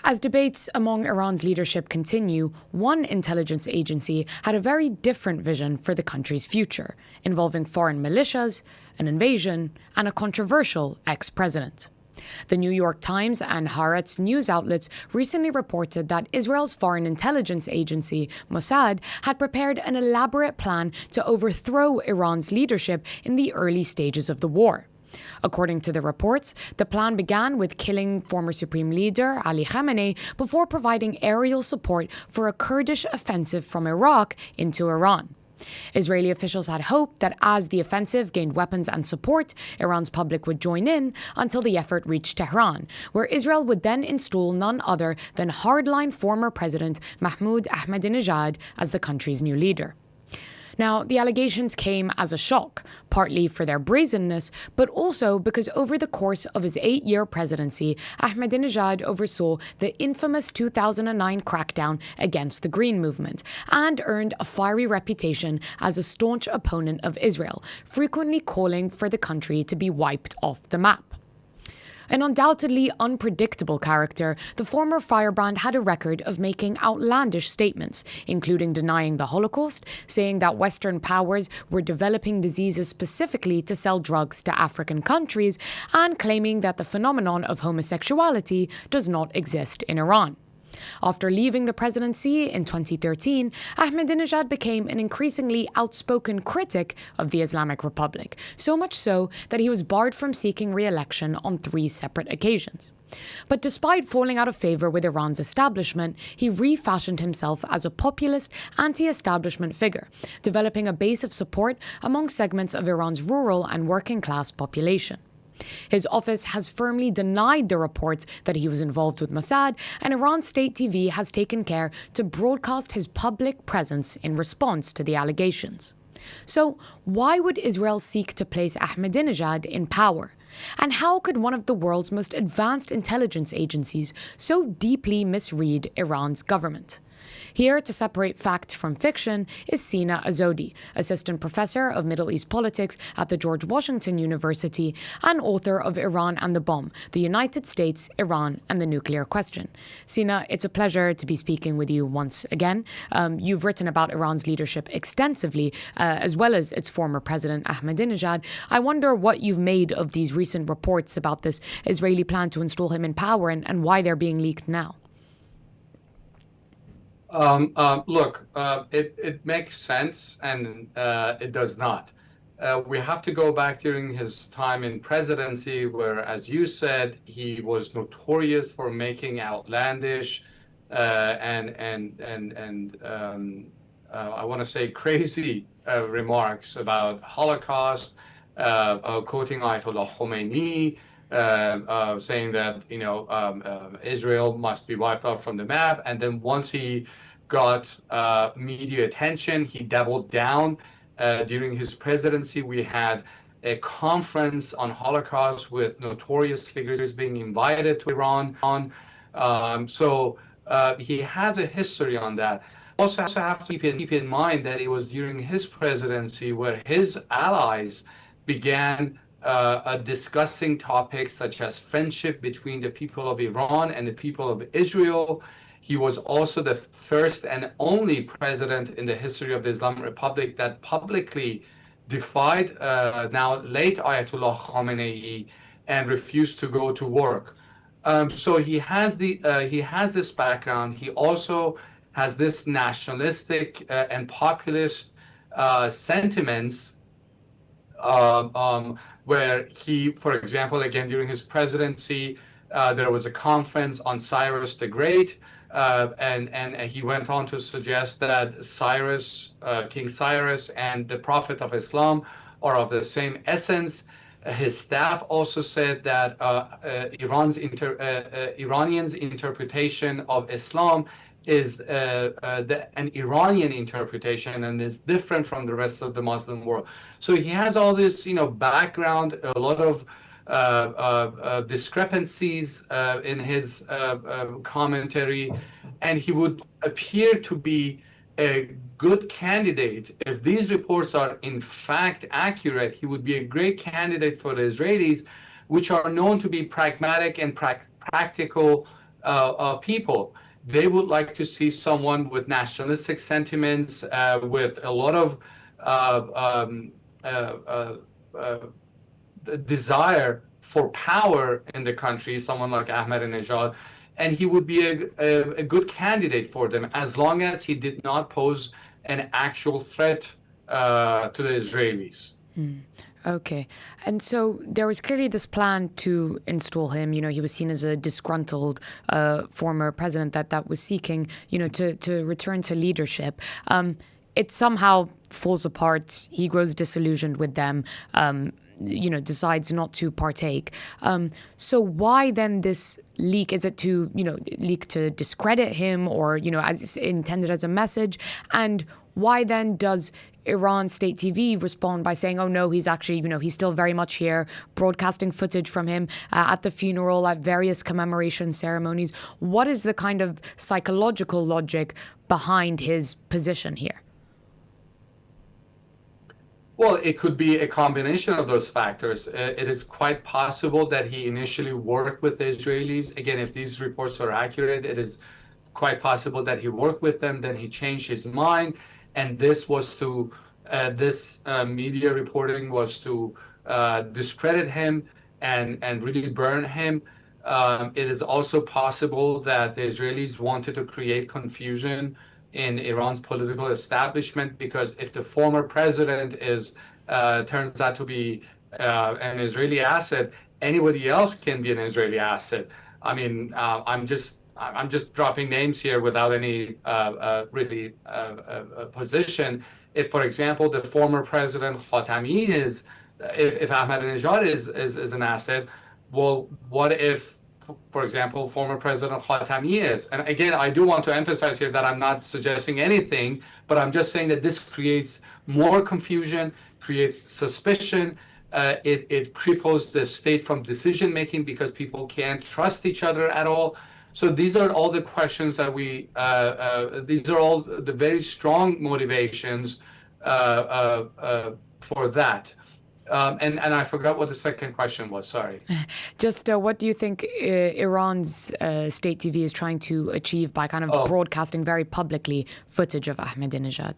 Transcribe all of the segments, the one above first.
As debates among Iran's leadership continue, one intelligence agency had a very different vision for the country's future, involving foreign militias, an invasion, and a controversial ex-president. The New York Times and Haaretz news outlets recently reported that Israel's foreign intelligence agency, Mossad, had prepared an elaborate plan to overthrow Iran's leadership in the early stages of the war. According to the reports, the plan began with killing former Supreme Leader Ali Khamenei before providing aerial support for a Kurdish offensive from Iraq into Iran. Israeli officials had hoped that as the offensive gained weapons and support, Iran's public would join in until the effort reached Tehran, where Israel would then install none other than hardline former President Mahmoud Ahmadinejad as the country's new leader. Now, the allegations came as a shock, partly for their brazenness, but also because over the course of his 8-year presidency, Ahmadinejad oversaw the infamous 2009 crackdown against the Green Movement and earned a fiery reputation as a staunch opponent of Israel, frequently calling for the country to be wiped off the map. An undoubtedly unpredictable character, the former firebrand had a record of making outlandish statements, including denying the Holocaust, saying that Western powers were developing diseases specifically to sell drugs to African countries, and claiming that the phenomenon of homosexuality does not exist in Iran. After leaving the presidency in 2013, Ahmadinejad became an increasingly outspoken critic of the Islamic Republic, so much so that he was barred from seeking re-election on 3 separate occasions. But despite falling out of favor with Iran's establishment, he refashioned himself as a populist, anti-establishment figure, developing a base of support among segments of Iran's rural and working-class population. His office has firmly denied the reports that he was involved with Mossad, and Iran State TV has taken care to broadcast his public presence in response to the allegations. So, why would Israel seek to place Ahmadinejad in power? And how could one of the world's most advanced intelligence agencies so deeply misread Iran's government? Here to separate fact from fiction is Sina Azodi, assistant professor of Middle East politics at the George Washington University and author of Iran and the Bomb, the United States, Iran, and the Nuclear Question. Sina, it's a pleasure to be speaking with you once again. You've written about Iran's leadership extensively, as well as its former president Ahmadinejad. I wonder what you've made of these recent reports about this Israeli plan to install him in power and why they're being leaked now. Look, it makes sense and it does not. We have to go back during his time in presidency where, as you said, he was notorious for making outlandish I want to say crazy remarks about Holocaust, quoting Ayatollah Khamenei, saying that Israel must be wiped out from the map. And then once he got media attention, he doubled down. During his presidency, we had a conference on Holocaust with notorious figures being invited to Iran. So he has a history on that. Also have to keep in mind that it was during his presidency where his allies began discussing topics such as friendship between the people of Iran and the people of Israel. He was also the first and only president in the history of the Islamic Republic that publicly defied now late Ayatollah Khamenei and refused to go to work. So he has this background. He also has this nationalistic and populist sentiments. Where he, for example, again, during his presidency, there was a conference on Cyrus the Great, and he went on to suggest that Cyrus, King Cyrus, and the Prophet of Islam are of the same essence. His staff also said that Iranians' interpretation of Islam is an Iranian interpretation and is different from the rest of the Muslim world. So he has all this, background, a lot of discrepancies in his commentary, and he would appear to be a good candidate. If these reports are in fact accurate, he would be a great candidate for the Israelis, which are known to be pragmatic and practical people. They would like to see someone with nationalistic sentiments, with a lot of desire for power in the country, someone like Ahmadinejad, and he would be a good candidate for them as long as he did not pose an actual threat to the Israelis. Okay. And so there was clearly this plan to install him. He was seen as a disgruntled former president that was seeking, to return to leadership. It somehow falls apart. He grows disillusioned with them, decides not to partake. So why then this leak? Is it to, leak to discredit him or, as intended as a message? And why then does Iran state TV respond by saying, oh, no, he's actually, he's still very much here, broadcasting footage from him at the funeral, at various commemoration ceremonies? What is the kind of psychological logic behind his position here? Well, it could be a combination of those factors. It is quite possible that he initially worked with the Israelis. Again, if these reports are accurate, it is quite possible that he worked with them, then he changed his mind. And this was to, media reporting was to discredit him and really burn him. It is also possible that the Israelis wanted to create confusion in Iran's political establishment, because if the former president turns out to be an Israeli asset, anybody else can be an Israeli asset. I mean, I'm just dropping names here without any really position. If, for example, the former president Khatami if Ahmadinejad is an asset, well, what if, for example, former President Khatami is? And again, I do want to emphasize here that I'm not suggesting anything, but I'm just saying that this creates more confusion, creates suspicion. It cripples the state from decision making because people can't trust each other at all. So these are all the questions that these are all the very strong motivations for that. And I forgot what the second question was, sorry. Just what do you think Iran's state TV is trying to achieve by kind of broadcasting very publicly footage of Ahmadinejad?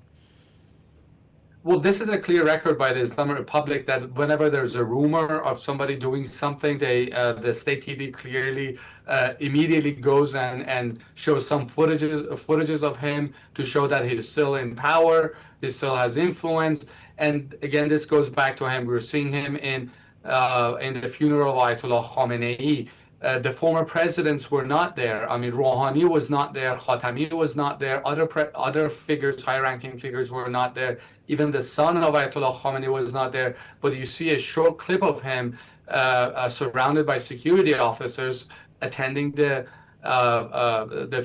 Well, this is a clear record by the Islamic Republic that whenever there's a rumor of somebody doing something, the state TV clearly immediately goes and shows some footages of him to show that he's still in power, he still has influence. And again, this goes back to him. We're seeing him in the funeral of Ayatollah Khamenei. The former presidents were not there. I mean, Rouhani was not there. Khatami was not there. Other figures, high-ranking figures, were not there. Even the son of Ayatollah Khamenei was not there. But you see a short clip of him surrounded by security officers attending the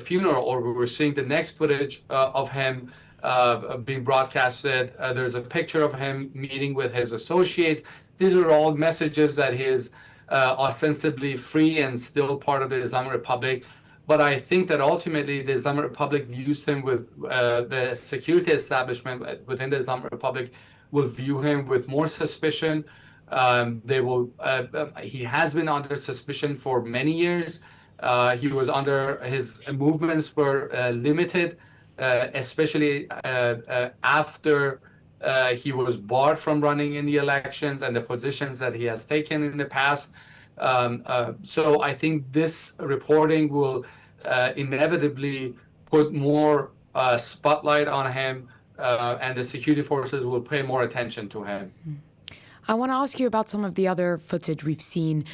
funeral. Or we were seeing the next footage of him being broadcasted. There's a picture of him meeting with his associates. These are all messages that he is ostensibly free and still part of the Islamic Republic. But I think that ultimately the Islamic Republic views him with the security establishment within the Islamic Republic will view him with more suspicion. They will. He has been under suspicion for many years. He was under, his movements were limited, especially after he was barred from running in the elections and the positions that he has taken in the past. So I think this reporting will inevitably put more spotlight on him, and the security forces will pay more attention to him. I want to ask you about some of the other footage we've seen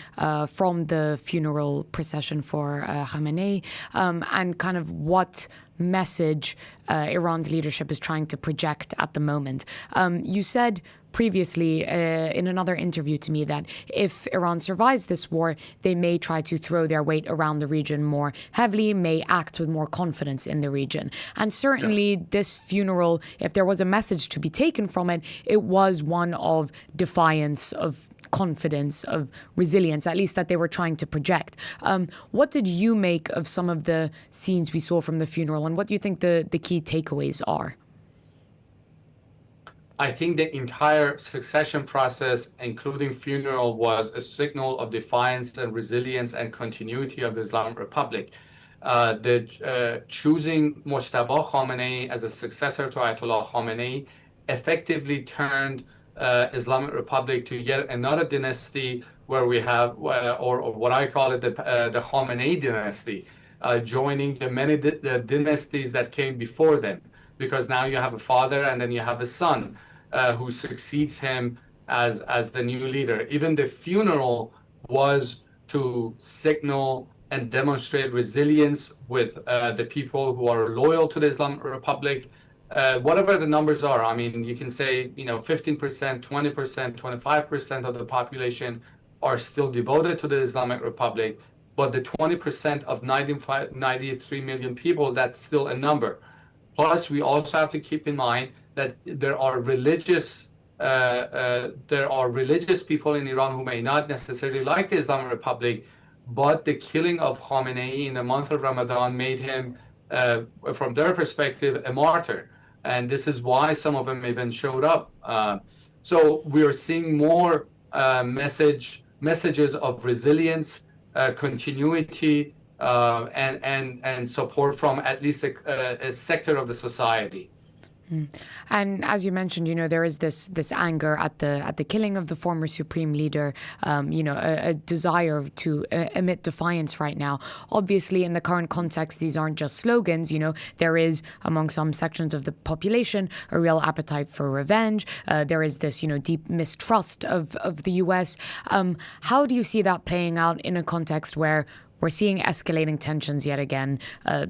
from the funeral procession for Khamenei, and kind of what message Iran's leadership is trying to project at the moment. You said previously in another interview to me that if Iran survives this war, they may try to throw their weight around the region more heavily, may act with more confidence in the region. And certainly this funeral, if there was a message to be taken from it, it was one of defiance, of confidence, of resilience, at least that they were trying to project. What did you make of some of the scenes we saw from the funeral, and what do you think the key takeaways are? I think the entire succession process, including funeral, was a signal of defiance and resilience and continuity of the Islamic Republic. Choosing Mojtaba Khamenei as a successor to Ayatollah Khamenei effectively turned Islamic Republic to yet another dynasty where we have, or what I call it, the Khamenei dynasty, joining the many the dynasties that came before them. Because now you have a father and then you have a son who succeeds him as the new leader. Even the funeral was to signal and demonstrate resilience with the people who are loyal to the Islamic Republic. Whatever the numbers are, I mean, you can say, 15%, 20%, 25% of the population are still devoted to the Islamic Republic, but the 20% of 93 million people, that's still a number. Plus, we also have to keep in mind that there are religious people in Iran who may not necessarily like the Islamic Republic, but the killing of Khamenei in the month of Ramadan made him, from their perspective, a martyr. And this is why some of them even showed up. So we are seeing more messages of resilience, continuity, and support from at least a sector of the society. And as you mentioned, there is this anger at the killing of the former supreme leader, a desire to emit defiance right now. Obviously, in the current context, these aren't just slogans. There is, among some sections of the population, a real appetite for revenge. There is this, deep mistrust of the U.S. How do you see that playing out in a context where we're seeing escalating tensions yet again,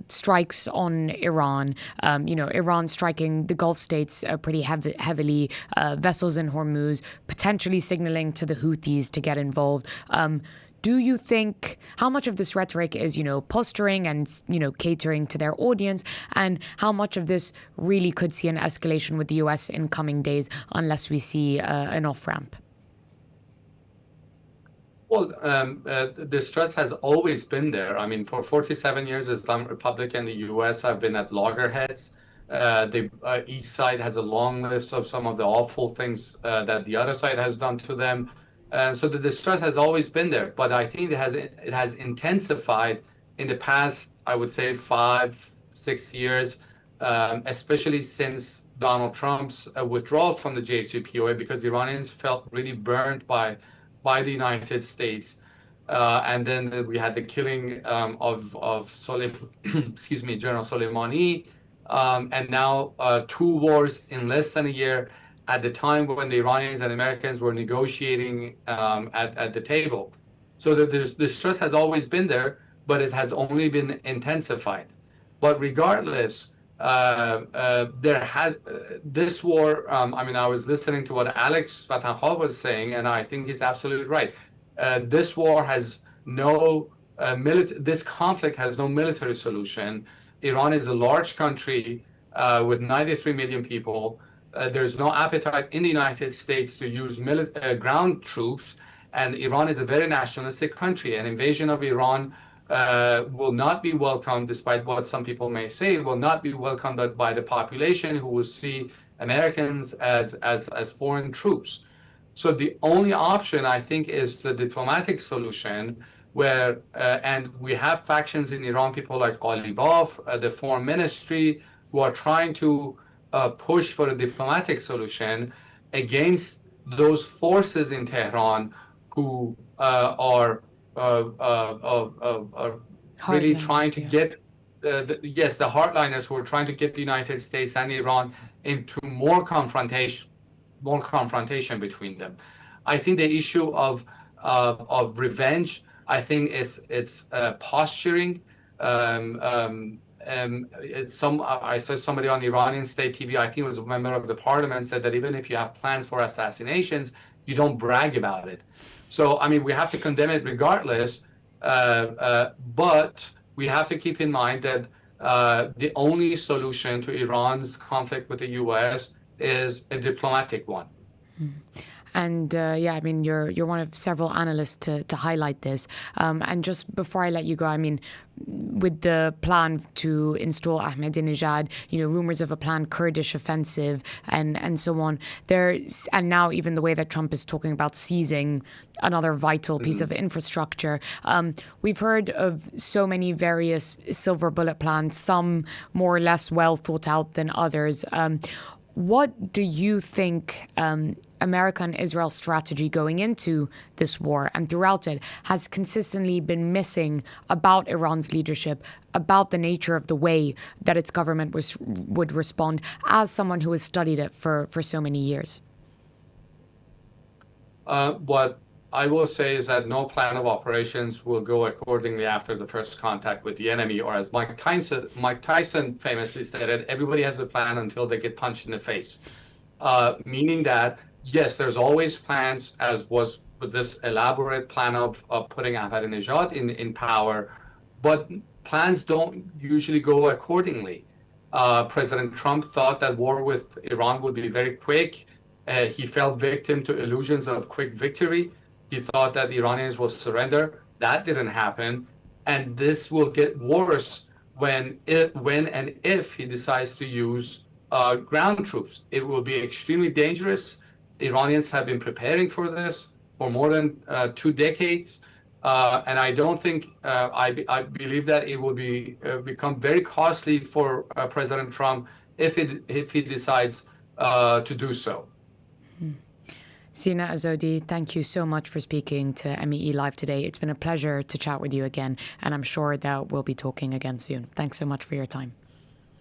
strikes on Iran, Iran striking the Gulf states pretty heavily, vessels in Hormuz, potentially signaling to the Houthis to get involved. Do you think how much of this rhetoric is, posturing and, catering to their audience, and how much of this really could see an escalation with the U.S. in coming days unless we see an off-ramp? Well, the stress has always been there. I mean, for 47 years, Islamic Republic and the U.S. have been at loggerheads. Each side has a long list of some of the awful things that the other side has done to them. So the distress has always been there. But I think it has intensified in the past, I would say, 5-6 years, especially since Donald Trump's withdrawal from the JCPOA, because the Iranians felt really burned by the United States. And then we had the killing of General Soleimani, and now 2 wars in less than a year at the time when the Iranians and Americans were negotiating at the table. So the stress has always been there, but it has only been intensified. But regardless, this war, I was listening to what Alex Vatankhal was saying, and I think he's absolutely right. This war has this conflict has no military solution. Iran is a large country with 93 million people. There's no appetite in the United States to use ground troops, and Iran is a very nationalistic country. An invasion of Iran will not be welcomed, despite what some people may say, will not be welcomed by the population, who will see Americans as foreign troops. So the only option, I think, is the diplomatic solution, where and we have factions in Iran, people like Ghalibaf, the foreign ministry, who are trying to push for a diplomatic solution against those forces in Tehran who are really trying to get, the hardliners who are trying to get the United States and Iran into more confrontation between them. I think the issue of revenge, I think it's posturing. I saw somebody on Iranian state TV, I think it was a member of the parliament, said that even if you have plans for assassinations, you don't brag about it. So, we have to condemn it regardless, but we have to keep in mind that the only solution to Iran's conflict with the U.S. is a diplomatic one. And yeah, I mean, you're one of several analysts to highlight this. And just before I let you go, I mean, with the plan to install Ahmadinejad, rumors of a planned Kurdish offensive and so on. And now even the way that Trump is talking about seizing another vital piece of infrastructure. We've heard of so many various silver bullet plans, some more or less well thought out than others. What do you think America and Israel's strategy going into this war and throughout it has consistently been missing about Iran's leadership, about the nature of the way that its government would respond, as someone who has studied it for so many years? What I will say is that no plan of operations will go accordingly after the first contact with the enemy, or as Mike Tyson famously stated, everybody has a plan until they get punched in the face. Meaning that, yes, there's always plans, as was with this elaborate plan of putting Ahmadinejad in power, but plans don't usually go accordingly. President Trump thought that war with Iran would be very quick. He fell victim to illusions of quick victory. He thought that the Iranians will surrender. That didn't happen. And this will get worse when and if he decides to use ground troops. It will be extremely dangerous. Iranians have been preparing for this for more than 2 decades. And I don't think, I believe that it will become very costly for President Trump if he decides to do so. Sina Azodi, thank you so much for speaking to MEE Live today. It's been a pleasure to chat with you again, and I'm sure that we'll be talking again soon. Thanks so much for your time.